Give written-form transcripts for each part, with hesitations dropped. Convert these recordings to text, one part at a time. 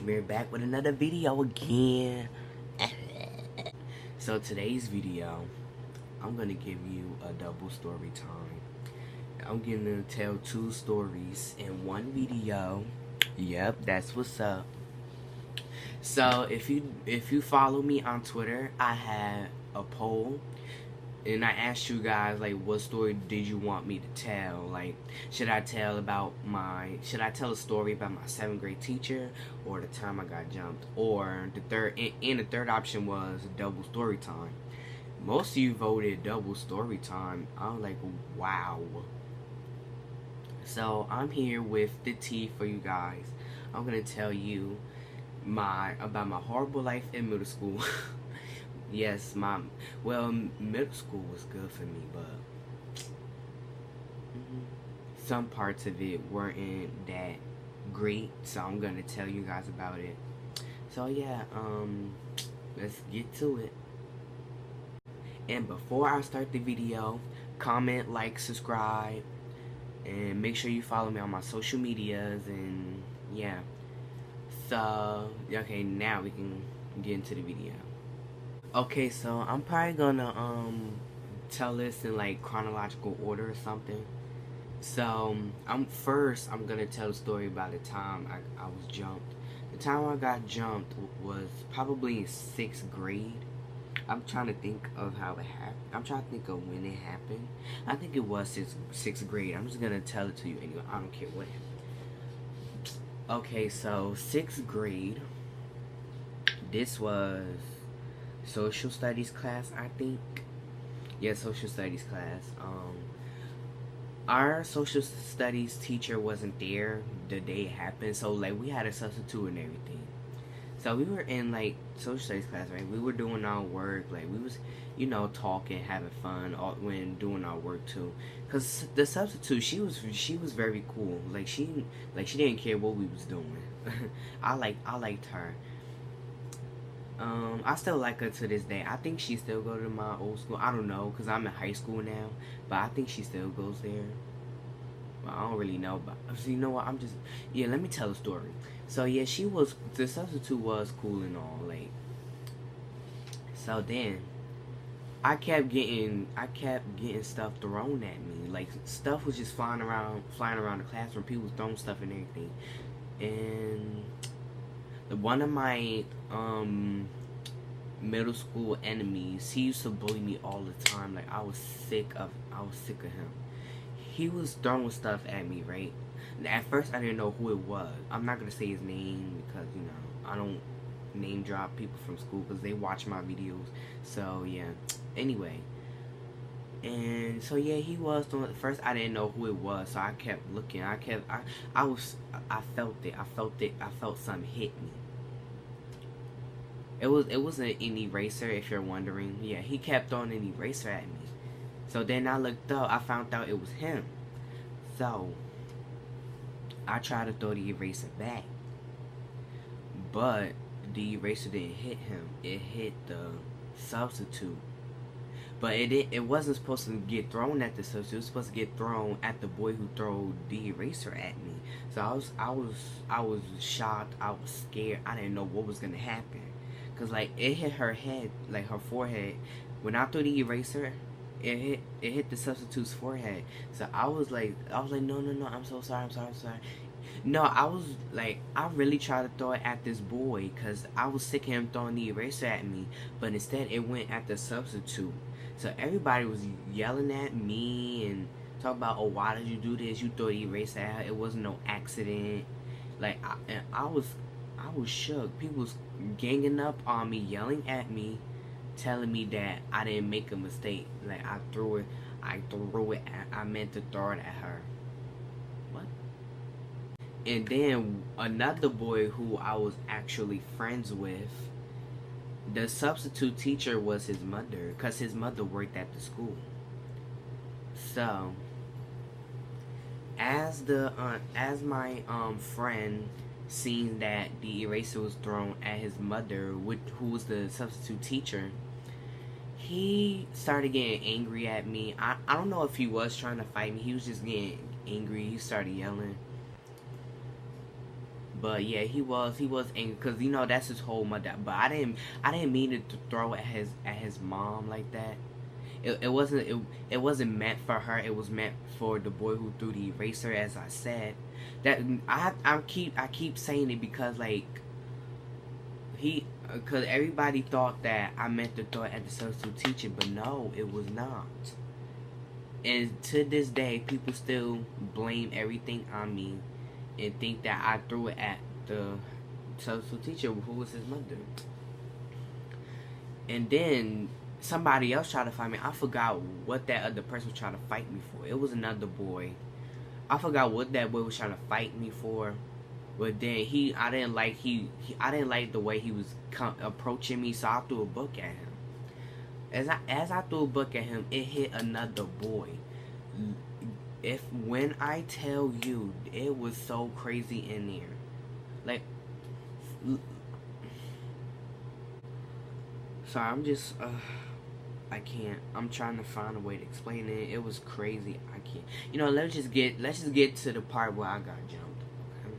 We're back with another video again. So today's video, I'm gonna give you a double story time. I'm gonna tell two stories in one video. Yep, that's what's up. So if you follow me on Twitter, I had a poll and I asked you guys, like, what story did you want me to tell? Like, should I tell a story about my 7th grade teacher, or the time I got jumped, or the third option was double story time. Most of you voted double story time. I was like, wow. So I'm here with the tea for you guys. I'm gonna tell you about my horrible life in middle school. Yes, middle school was good for me, but some parts of it weren't that great, so I'm gonna tell you guys about it. So yeah, let's get to it. And before I start the video, comment, like, subscribe, and make sure you follow me on my social medias, and yeah. So, okay, now we can get into the video. Okay, so I'm probably gonna tell this in like chronological order or something. So I'm gonna tell a story about the time I was jumped. The time I got jumped was probably in 6th grade. I'm trying to think of how it happened. I'm trying to think of when it happened. I think it was 6th grade. I'm just gonna tell it to you anyway. I don't care what happened. Okay, so 6th grade. This was social studies class, I think. Yeah, social studies class. Our social studies teacher wasn't there the day it happened, so like we had a substitute and everything. So we were in like social studies class, right? We were doing our work, like we was, talking, having fun, when doing our work too. Cause the substitute, she was very cool. Like she didn't care what we was doing. I liked her. I still like her to this day. I think she still go to my old school. I don't know, because I'm in high school now. But I think she still goes there. But I don't really know. But so you know what? let me tell a story. So yeah, the substitute was cool and all. Like, so then, I kept getting stuff thrown at me. Like, stuff was just flying around the classroom. People was throwing stuff and everything. And one of my middle school enemies, he used to bully me all the time. Like, I was sick of him. He was throwing stuff at me, right? And at first I didn't know who it was. I'm not gonna say his name because I don't name drop people from school because they watch my videos. So yeah, anyway. And so yeah, he was doing. At first I didn't know who it was, so I kept looking. I felt it. I felt something hit me. It wasn't an eraser, if you're wondering. Yeah, he kept throwing an eraser at me. So then I looked up. I found out it was him. So I tried to throw the eraser back, but the eraser didn't hit him. It hit the substitute. But it wasn't supposed to get thrown at the substitute. It was supposed to get thrown at the boy who threw the eraser at me. So I was shocked. I was scared. I didn't know what was gonna happen. Cause like it hit her head, like her forehead. When I threw the eraser, it hit the substitute's forehead. So I was like, no, I'm so sorry. No, I really tried to throw it at this boy, cause I was sick of him throwing the eraser at me. But instead, it went at the substitute. So everybody was yelling at me and talking about, oh, why did you do this? You threw the eraser at her. It wasn't no accident. Like I was shook. People was ganging up on me, yelling at me, telling me that I didn't make a mistake. Like I meant to throw it at her. What? And then another boy who I was actually friends with, the substitute teacher was his mother, because his mother worked at the school. So as my friend seen that the eraser was thrown at his mother, who was the substitute teacher, he started getting angry at me. I don't know if he was trying to fight me. He was just getting angry. He started yelling. But yeah, he was angry because you know that's his whole mother. But I didn't mean it to throw at his mom like that. It wasn't meant for her. It was meant for the boy who threw the eraser. As I said, that I keep saying it because like because everybody thought that I meant to throw it at the substitute teacher, but no, it was not. And to this day, people still blame everything on me and think that I threw it at the substitute teacher who was his mother. And then somebody else tried to fight me. I forgot what that other person was trying to fight me for. It was another boy. I forgot what that boy was trying to fight me for. But then I didn't like the way he was approaching me, so I threw a book at him. As I threw a book at him, it hit another boy. When I tell you, it was so crazy in there. Like, sorry, I'm just I can't. I'm trying to find a way to explain it. It was crazy. I can't. You know, let's just get to the part where I got jumped. Okay?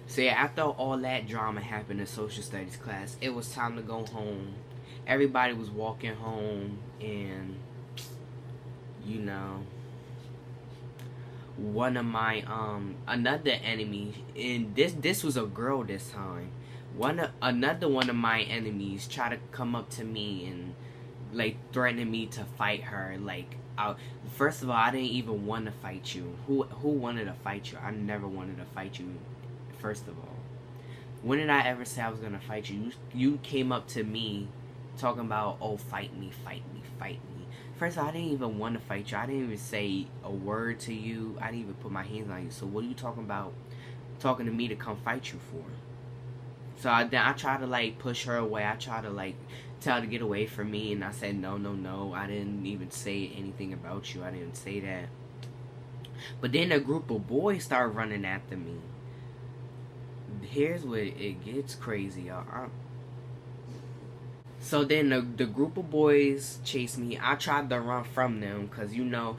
So yeah, after all that drama happened in social studies class, it was time to go home. Everybody was walking home, and you know, one of my another enemy, and this was a girl this time. Another one of my enemies tried to come up to me and like threatening me to fight her. Like, first of all, I didn't even want to fight you. Who wanted to fight you? I never wanted to fight you. First of all, when did I ever say I was gonna fight you? You came up to me talking about, oh, fight me, fight me, fight me. First of all, I didn't even want to fight you. I didn't even say a word to you. I didn't even put my hands on you. So what are you talking about? Talking to me to come fight you for? So I tried to like push her away. I tried to like tell her to get away from me, and I said no, no, no. I didn't even say anything about you. I didn't say that. But then a group of boys started running after me. Here's where it gets crazy, y'all. So then the group of boys chased me. I tried to run from them because you know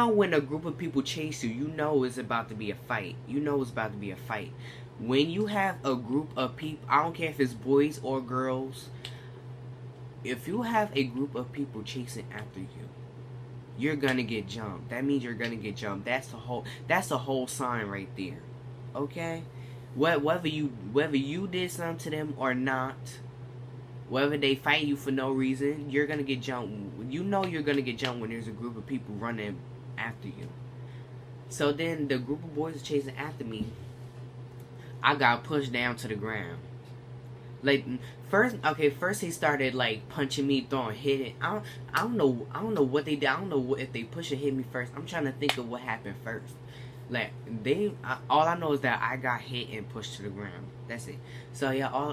when a group of people chase you, you know it's about to be a fight. You know it's about to be a fight. When you have a group of people, I don't care if it's boys or girls, if you have a group of people chasing after you, you're gonna get jumped. That means you're gonna get jumped. That's the whole sign right there. Okay? Whether you did something to them or not, whether they fight you for no reason, you're gonna get jumped. You know you're gonna get jumped when there's a group of people running after you. So then the group of boys chasing after me, I got pushed down to the ground. Like first he started like punching me, throwing, hitting. I don't know what they did. I don't know if they pushed or hit me first. I'm trying to think of what happened first. Like all I know is that I got hit and pushed to the ground. That's it. So yeah,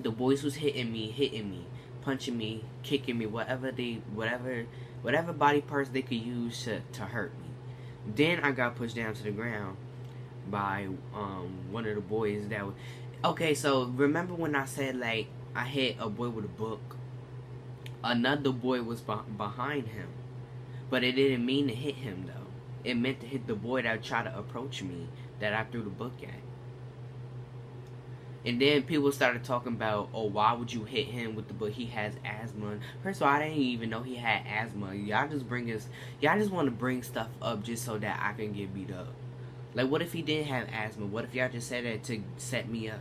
the boys was hitting me, punching me, kicking me, whatever body parts they could use to hurt me. Then I got pushed down to the ground by one of the boys that was, okay, so remember when I said like I hit a boy with a book? Another boy was behind him, but it didn't mean to hit him though. It meant to hit the boy that tried to approach me that I threw the book at. And then people started talking about, oh, why would you hit him with the book? He has asthma. First of all, I didn't even know he had asthma. Y'all just want to bring stuff up just so that I can get beat up. Like, what if he didn't have asthma? What if y'all just said that to set me up?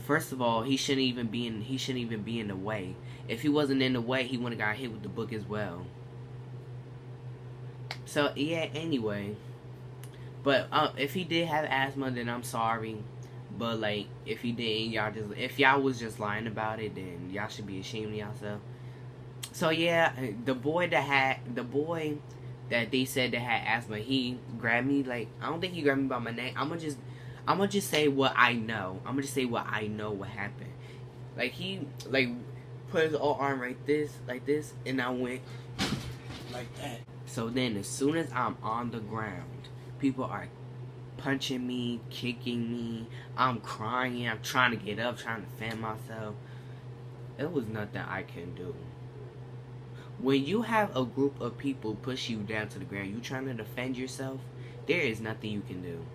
First of all, he shouldn't even be in the way. If he wasn't in the way, he wouldn't have got hit with the book as well. So yeah, anyway. But if he did have asthma, then I'm sorry. But like, if he didn't, if y'all was just lying about it, then y'all should be ashamed of yourself. So yeah, the boy that they said that had asthma, he grabbed me. Like, I don't think he grabbed me by my neck. I'm gonna just say what I know. I'm gonna just say what I know what happened. Like, he like put his arm like this, and I went like that. So then, as soon as I'm on the ground, people are punching me, kicking me. I'm crying. I'm trying to get up, trying to defend myself. It was nothing I can do. When you have a group of people push you down to the ground, you trying to defend yourself, there is nothing you can do.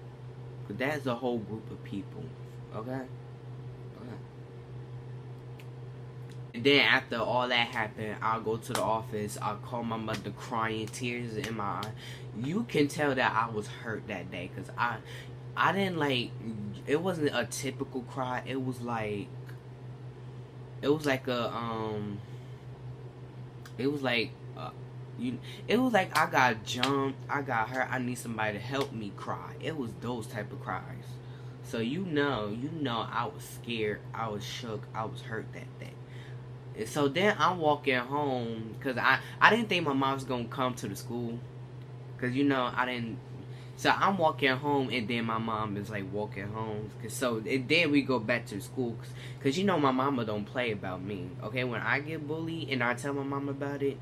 Cause that's a whole group of people. Okay? Okay. And then after all that happened, I'll go to the office. I'll call my mother crying, tears in my eye. You can tell that I was hurt that day. Cause I didn't like, it wasn't a typical cry. It was like a, it was like, it was like I got jumped, I got hurt, I need somebody to help me cry. It was those type of cries. So you know, I was scared, I was shook, I was hurt that day. And so then I'm walking home, because I didn't think my mom was going to come to the school. Because, I didn't. So I'm walking home, and then my mom is like walking home. And then we go back to school. Because my mama don't play about me. Okay, when I get bullied and I tell my mom about it,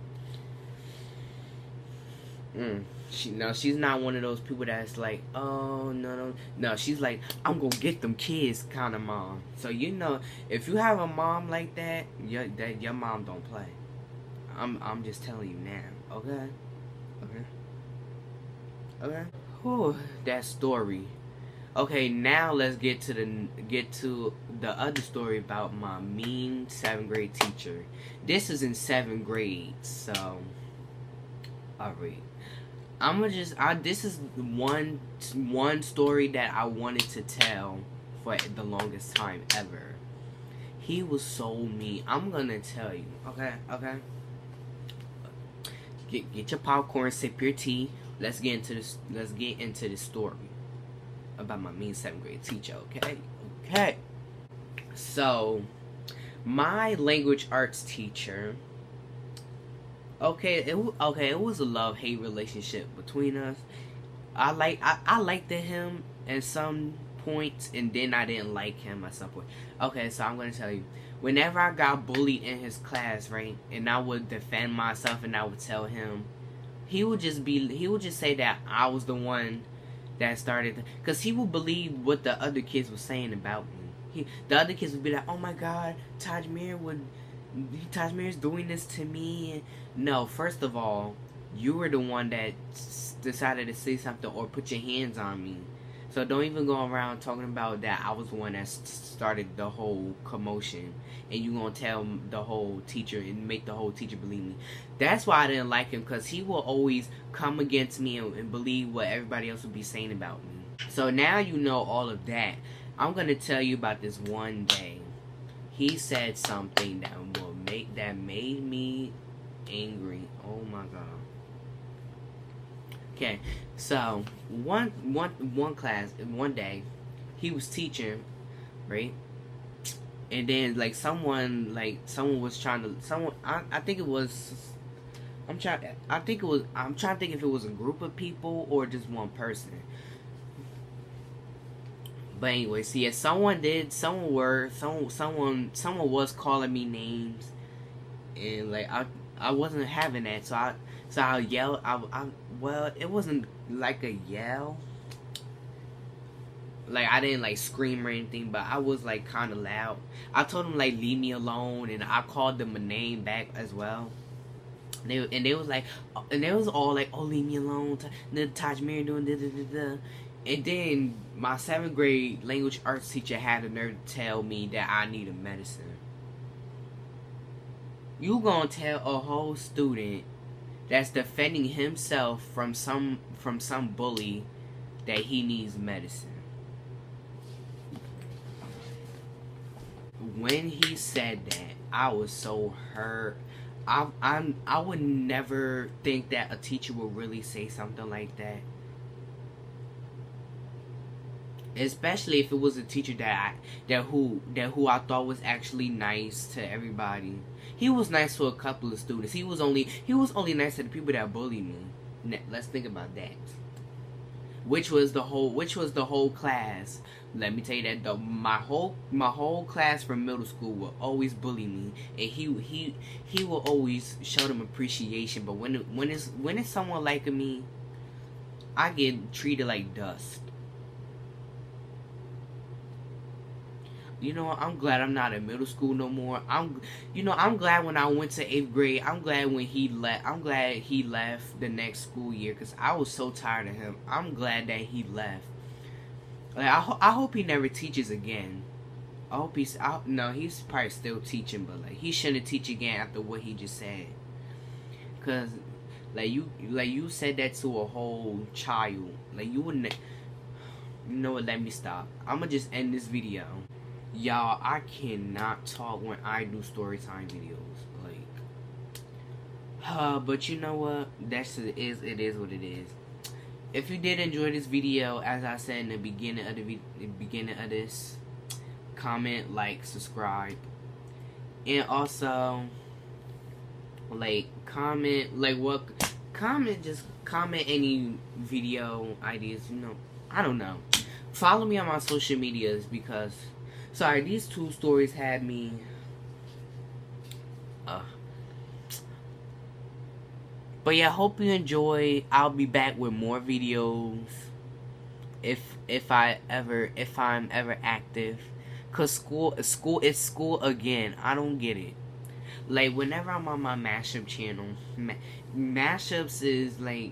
she's not one of those people that's like, oh, no. She's like, I'm going to get them kids kind of mom. So, if you have a mom like that, your mom don't play. I'm just telling you now, okay? Okay? Whew, that story. Okay, now let's get to the other story about my mean 7th grade teacher. This is in 7th grade, so alright. This is one story that I wanted to tell for the longest time ever. He was so mean. I'm gonna tell you, okay? Get your popcorn, sip your tea. Let's get into this story about my mean 7th grade teacher, okay? So, my language arts teacher, it was a love-hate relationship between us. I liked him at some points, and then I didn't like him at some point. Okay, so I'm gonna tell you. Whenever I got bullied in his class, right, and I would defend myself, and I would tell him, he would just say that I was the one that started, because he would believe what the other kids were saying about me. The other kids would be like, oh my God, Tajmir's doing this to me. No, first of all, you were the one that decided to say something or put your hands on me. So don't even go around talking about that I was the one that started the whole commotion, and you gonna tell the whole teacher and make the whole teacher believe me. That's why I didn't like him, because he will always come against me and believe what everybody else would be saying about me. So now you know all of that. I'm gonna tell you about this one day. He said something that made me angry. Oh my God. Okay, so one class, one day, he was teaching, right? And then someone was trying to I think it was I'm trying to think if it was a group of people or just one person. But anyway, see, if someone was calling me names, and I wasn't having that, so I yelled. Well, it wasn't like a yell. I didn't scream or anything, but I was kind of loud. I told them leave me alone, and I called them a name back as well. And they was all like, oh, leave me alone. Tajmir doing da. And then my 7th grade language arts teacher had the nerve to tell me that I needed medicine. You gonna tell a whole student that's defending himself from some bully that he needs medicine? When he said that, I was so hurt. I would never think that a teacher would really say something like that. Especially if it was a teacher who I thought was actually nice to everybody. He was nice to a couple of students. He was only nice to the people that bullied me. Let's think about that. Which was the whole class. Let me tell you that my whole class from middle school will always bully me, and he will always show them appreciation. But when it's someone like me, I get treated like dust. I'm glad I'm not in middle school no more. I'm glad when I went to 8th grade. I'm glad when he left. I'm glad he left the next school year, because I was so tired of him. I'm glad that he left. Like I hope he never teaches again. I hope no, he's probably still teaching, but like he shouldn't teach again after what he just said. Cause like you said that to a whole child. Like you wouldn't. You know what? Let me stop. I'ma just end this video. Y'all, I cannot talk when I do storytime videos. Like, but you know what? It is what it is. If you did enjoy this video, as I said in the beginning of this, comment, like, subscribe, and also like just comment any video ideas. You know, I don't know. Follow me on my social medias because, sorry, these two stories had me. But yeah, hope you enjoy. I'll be back with more videos if I'm ever active. Cause it's school again. I don't get it. Like whenever I'm on my mashup channel, mashups is like,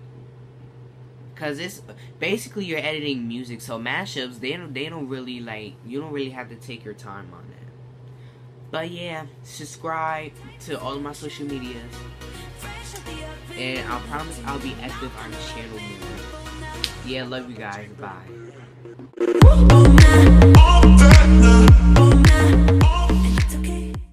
cause it's basically you're editing music. So mashups they don't really like, you don't really have to take your time on that. But yeah, subscribe to all of my social medias. And I promise I'll be active on this channel more. Yeah, love you guys. Bye.